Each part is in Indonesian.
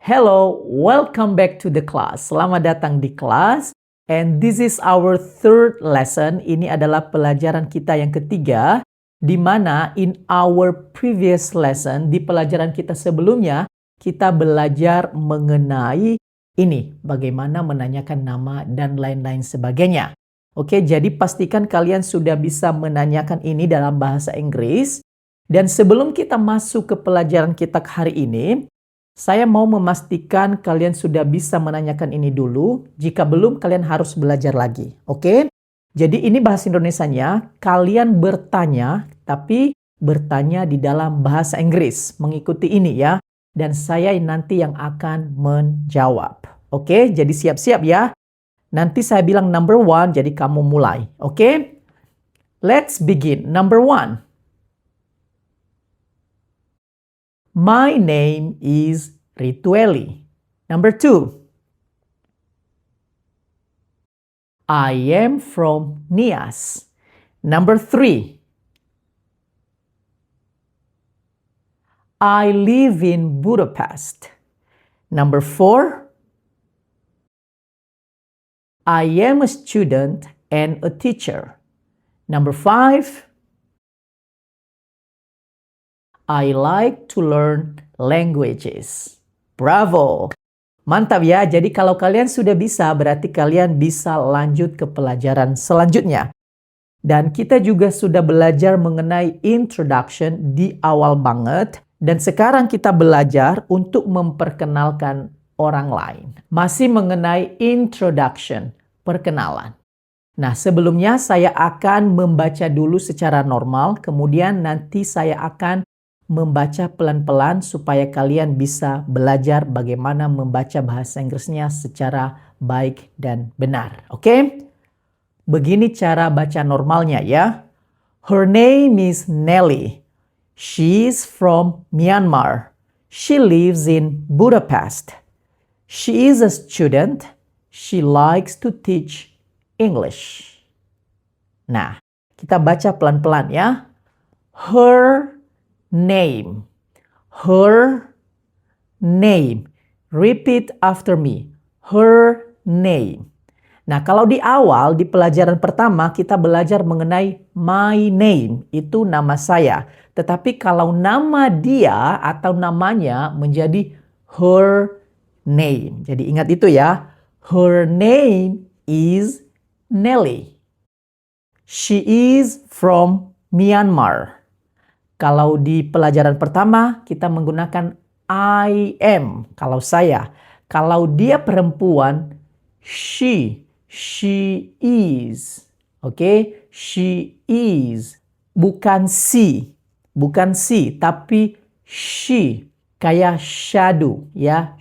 Hello, welcome back to the class. Selamat datang di kelas. And this is our third lesson. Ini adalah pelajaran kita yang ketiga, di mana in our previous lesson, di pelajaran kita sebelumnya, kita belajar mengenai ini, bagaimana menanyakan nama dan lain-lain sebagainya. Oke, jadi pastikan kalian sudah bisa menanyakan ini dalam bahasa Inggris. Dan sebelum kita masuk ke pelajaran kita hari ini, saya mau memastikan kalian sudah bisa menanyakan ini dulu. Jika belum, kalian harus belajar lagi. Oke? Jadi ini bahasa Indonesianya, kalian bertanya, tapi bertanya di dalam bahasa Inggris. Mengikuti ini ya. Dan saya nanti yang akan menjawab. Oke? Jadi siap-siap ya. Nanti saya bilang number 1, jadi kamu mulai. Oke? Let's begin. Number 1. My name is Ritueli. Number 2. I am from Nias. Number 3. I live in Budapest. Number 4. I am a student and a teacher. Number 5. I like to learn languages. Bravo! Mantap ya, jadi kalau kalian sudah bisa, berarti kalian bisa lanjut ke pelajaran selanjutnya. Dan kita juga sudah belajar mengenai introduction di awal banget. Dan sekarang kita belajar untuk memperkenalkan orang lain. Masih mengenai introduction, perkenalan. Nah, sebelumnya saya akan membaca dulu secara normal, kemudian nanti saya akan membaca pelan-pelan supaya kalian bisa belajar bagaimana membaca bahasa Inggrisnya secara baik dan benar. Oke? Begini cara baca normalnya ya. Her name is Nelly. She is from Myanmar. She lives in Budapest. She is a student. She likes to teach English. Nah, kita baca pelan-pelan ya. Her name. Her name. Repeat after me. Her name. Nah, kalau di awal, di pelajaran pertama, kita belajar mengenai my name. Itu nama saya. Tetapi kalau nama dia atau namanya menjadi her name. Jadi ingat itu ya. Her name is Nelly. She is from Myanmar. Kalau di pelajaran pertama, kita menggunakan I am. Kalau saya. Kalau dia perempuan, she is. Oke? She is. Bukan si. Bukan si, tapi she. Kayak shadow, ya.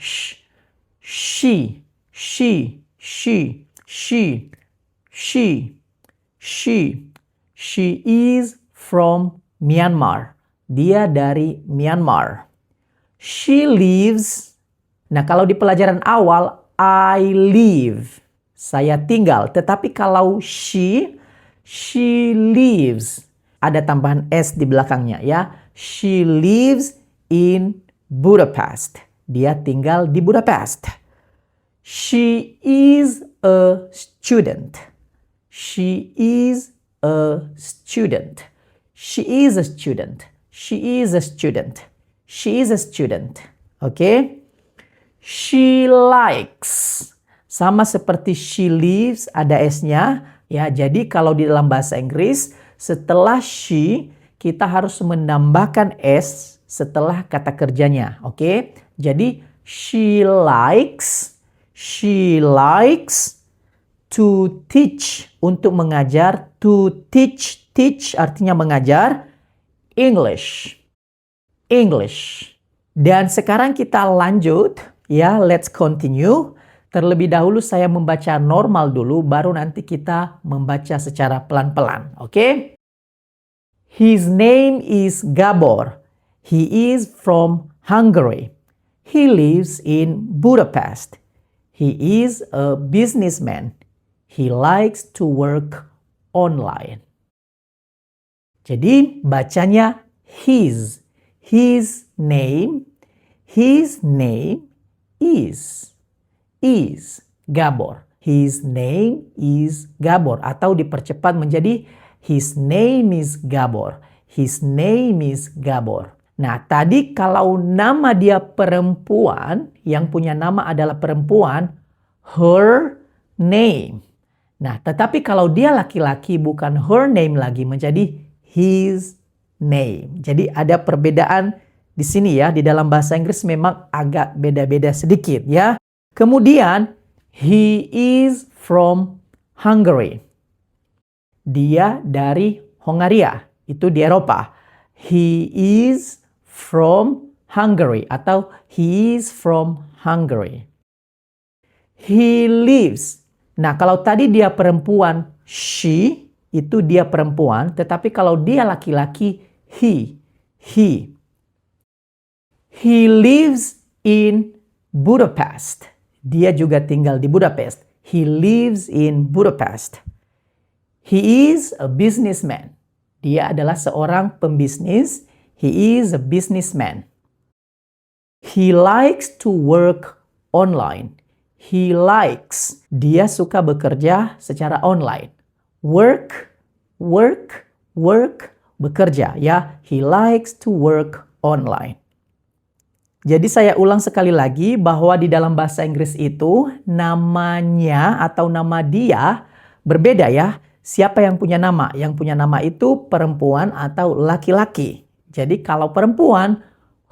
She is from Myanmar. Dia dari Myanmar. She lives. Nah, kalau di pelajaran awal, I live. Saya tinggal. Tetapi kalau she lives. Ada tambahan S di belakangnya ya. She lives in Budapest. Dia tinggal di Budapest. She is a student. She is a student. She is a student. She is a student. She is a student. Oke? She likes. Sama seperti she lives, ada S-nya. Ya, jadi kalau di dalam bahasa Inggris, setelah she, kita harus menambahkan S setelah kata kerjanya. Oke? Jadi, she likes to teach, untuk mengajar. To teach artinya mengajar. English. Dan sekarang kita lanjut. Ya, let's continue. Terlebih dahulu saya membaca normal dulu, baru nanti kita membaca secara pelan-pelan. Oke? His name is Gabor. He is from Hungary. He lives in Budapest. He is a businessman. He likes to work online. Jadi bacanya his name is. Is Gabor. His name is Gabor. Atau dipercepat menjadi his name is Gabor. His name is Gabor. Nah, tadi kalau nama dia perempuan, yang punya nama adalah perempuan, her name. Nah, tetapi kalau dia laki-laki bukan her name lagi, menjadi his name. Jadi ada perbedaan di sini ya, di dalam bahasa Inggris memang agak beda-beda sedikit ya. Kemudian, he is from Hungary. Dia dari Hongaria, itu di Eropa. He is from Hungary atau he is from Hungary. He lives. Nah, kalau tadi dia perempuan, she, itu dia perempuan. Tetapi kalau dia laki-laki, he. He lives in Budapest. Dia juga tinggal di Budapest. He lives in Budapest. He is a businessman. Dia adalah seorang pembisnis. He is a businessman. He likes to work online. He likes. Dia suka bekerja secara online. Work, bekerja ya. He likes to work online. Jadi saya ulang sekali lagi bahwa di dalam bahasa Inggris itu namanya atau nama dia berbeda ya. Siapa yang punya nama? Yang punya nama itu perempuan atau laki-laki. Jadi kalau perempuan,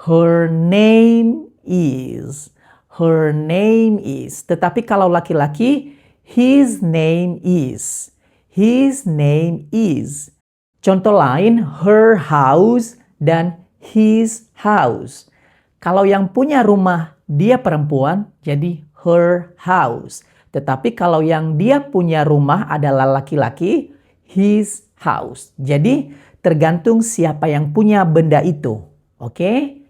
her name is. Her name is. Tetapi kalau laki-laki, his name is. His name is. Contoh lain, her house dan his house. Kalau yang punya rumah dia perempuan, jadi her house. Tetapi kalau yang dia punya rumah adalah laki-laki, his house. Jadi tergantung siapa yang punya benda itu. Oke?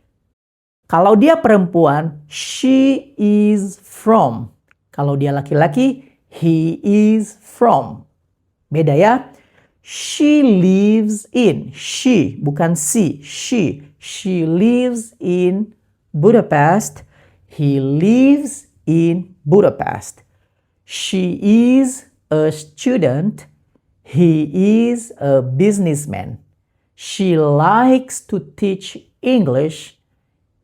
Kalau dia perempuan, she is from. Kalau dia laki-laki, he is from. Beda ya? She lives in. She, bukan si. She. She lives in Budapest. He lives in Budapest. She is a student. He is a businessman. She likes to teach English.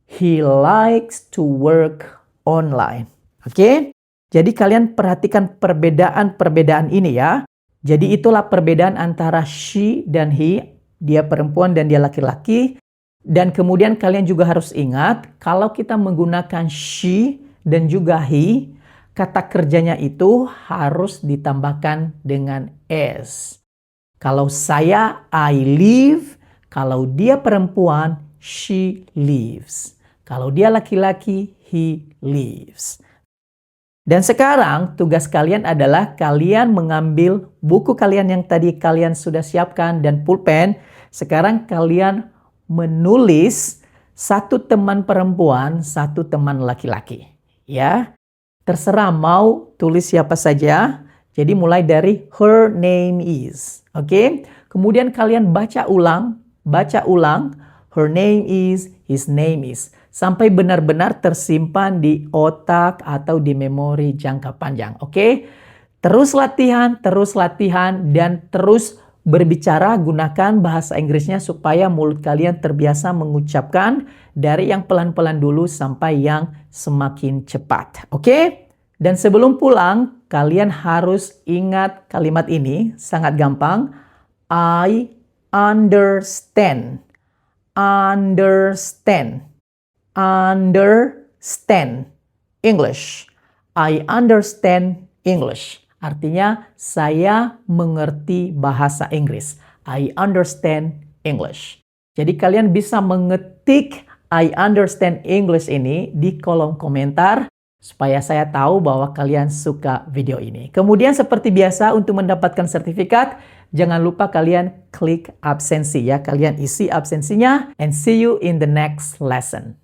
He likes to work online. Oke? Jadi kalian perhatikan perbedaan-perbedaan ini ya. Jadi itulah perbedaan antara she dan he. Dia perempuan dan dia laki-laki. Dan kemudian kalian juga harus ingat, kalau kita menggunakan she dan juga he, kata kerjanya itu harus ditambahkan dengan s. Kalau saya, I live. Kalau dia perempuan, she lives. Kalau dia laki-laki, he lives. Dan sekarang tugas kalian adalah kalian mengambil buku kalian yang tadi kalian sudah siapkan dan pulpen. Sekarang kalian menulis satu teman perempuan, satu teman laki-laki. Ya, terserah mau tulis siapa saja. Jadi mulai dari her name is. Oke? Kemudian kalian baca ulang. Her name is, his name is. Sampai benar-benar tersimpan di otak atau di memori jangka panjang. Oke? Terus latihan, dan terus berbicara, gunakan bahasa Inggrisnya supaya mulut kalian terbiasa mengucapkan dari yang pelan-pelan dulu sampai yang semakin cepat. Oke? Dan sebelum pulang, kalian harus ingat kalimat ini, sangat gampang. I understand. Understand. Understand English. I understand English. Artinya, saya mengerti bahasa Inggris. I understand English. Jadi kalian bisa mengetik I understand English ini di kolom komentar supaya saya tahu bahwa kalian suka video ini. Kemudian seperti biasa untuk mendapatkan sertifikat, jangan lupa kalian klik absensi ya. Kalian isi absensinya and see you in the next lesson.